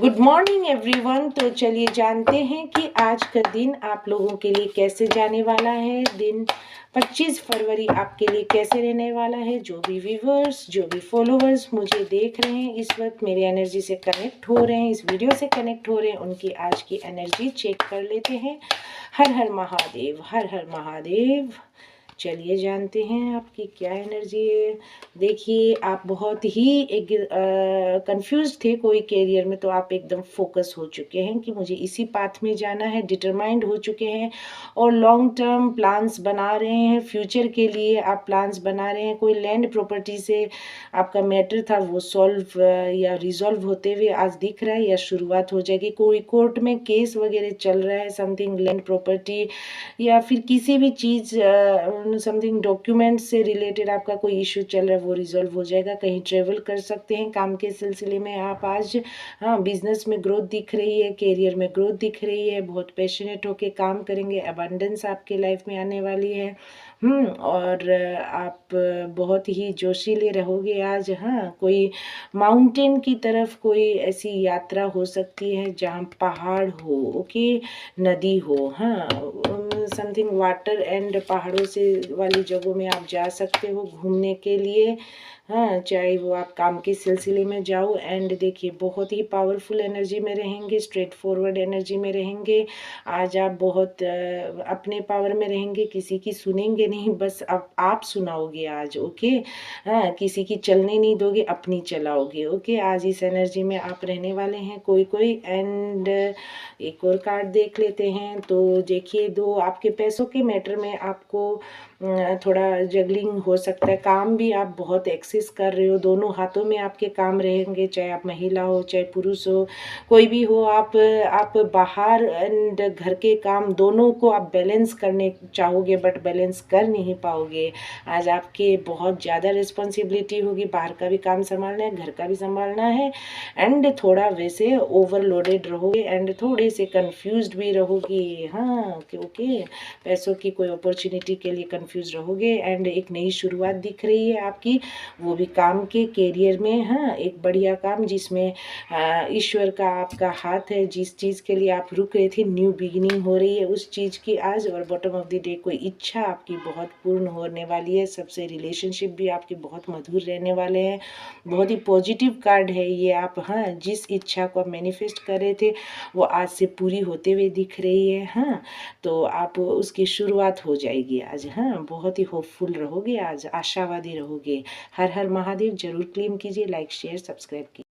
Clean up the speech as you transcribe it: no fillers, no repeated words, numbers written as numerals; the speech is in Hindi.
Good morning everyone. तो चलिए जानते हैं कि आज का दिन आप लोगों के लिए कैसे जाने वाला है। दिन 25 फरवरी आपके लिए कैसे रहने वाला है। जो भी व्यूवर्स, जो भी फॉलोवर्स मुझे देख रहे हैं, इस वक्त मेरी एनर्जी से कनेक्ट हो रहे हैं, इस वीडियो से कनेक्ट हो रहे हैं, उनकी आज की एनर्जी चेक कर लेते हैं। हर हर महादेव, हर हर महादेव। चलिए जानते हैं आपकी क्या एनर्जी है। देखिए, आप बहुत ही एक कंफ्यूज थे कोई कैरियर में, तो आप एकदम फोकस हो चुके हैं कि मुझे इसी पाथ में जाना है, डिटरमाइंड हो चुके हैं और लॉन्ग टर्म प्लान्स बना रहे हैं। फ्यूचर के लिए आप प्लान्स बना रहे हैं। कोई लैंड प्रॉपर्टी से आपका मैटर था, वो सॉल्व या रिजॉल्व होते हुए आज दिख रहा है या शुरुआत हो जाएगी। कोई कोर्ट में केस वगैरह चल रहा है, समथिंग लैंड प्रॉपर्टी या फिर किसी भी चीज़, समथिंग डॉक्यूमेंट से रिलेटेड आपका कोई इशू चल रहा है, वो रिजॉल्व हो जाएगा। कहीं ट्रेवल कर सकते हैं काम के सिलसिले में आप आज। हाँ, बिजनेस में ग्रोथ दिख रही है, कैरियर में ग्रोथ दिख रही है, बहुत पैशनेट होके काम करेंगे, अबंडेंस आपके लाइफ में आने वाली है। और आप बहुत ही जोशीले रहोगे आज। हाँ, कोई माउंटेन की तरफ कोई ऐसी यात्रा हो सकती है जहाँ पहाड़ हो, ओके, नदी हो। हाँ, समथिंग वाटर एंड पहाड़ों से वाली जगहों में आप जा सकते हो घूमने के लिए। हाँ, चाहे वो आप काम के सिलसिले में जाओ। एंड देखिए, बहुत ही पावरफुल एनर्जी में रहेंगे, स्ट्रेट फॉरवर्ड एनर्जी में रहेंगे। आज आप बहुत अपने पावर में रहेंगे, किसी की सुनेंगे नहीं, बस आप सुनाओगे आज, ओके। हाँ, किसी की चलने नहीं दोगे, अपनी चलाओगे, ओके। आज इस एनर्जी में आप रहने वाले हैं कोई। एंड एक और कार्ड देख लेते हैं। तो देखिए, दो आपके पैसों के मैटर में आपको थोड़ा जगलिंग हो सकता है। काम भी आप बहुत एक्सेस कर रहे हो, दोनों हाथों में आपके काम रहेंगे, चाहे आप महिला हो चाहे पुरुष हो, कोई भी हो। आप बाहर एंड घर के काम दोनों को आप बैलेंस करने चाहोगे, बट बैलेंस कर नहीं पाओगे। आज आपके बहुत ज़्यादा रिस्पॉन्सिबिलिटी होगी, बाहर का भी काम संभालना है, घर का भी संभालना है। एंड थोड़ा वैसे ओवरलोडेड रहोगे एंड थोड़े से कंफ्यूज्ड भी रहोगी। हाँ, क्योंकि पैसों की कोई अपॉर्चुनिटी के लिए कंफ्यूज रहोगे। एंड एक नई शुरुआत दिख रही है आपकी, वो भी काम के कैरियर में। हाँ, एक बढ़िया काम जिसमें ईश्वर का आपका हाथ है। जिस चीज़ के लिए आप रुक रहे थे, न्यू बिगिनिंग हो रही है उस चीज़ की आज। और बॉटम ऑफ द डे कोई इच्छा आपकी बहुत पूर्ण होने वाली है। सबसे रिलेशनशिप भी आपके बहुत मधुर रहने वाले हैं। बहुत ही पॉजिटिव कार्ड है ये। आप, हाँ, जिस इच्छा को आप मैनिफेस्ट कर रहे थे वो आज से पूरी होते हुए दिख रही है। हाँ, तो आप उसकी शुरुआत हो जाएगी आज। हाँ, बहुत ही होपफुल रहोगे आज, आशावादी रहोगे। हर हर महादेव। जरूर क्लेम कीजिए, लाइक शेयर सब्सक्राइब कीजिए।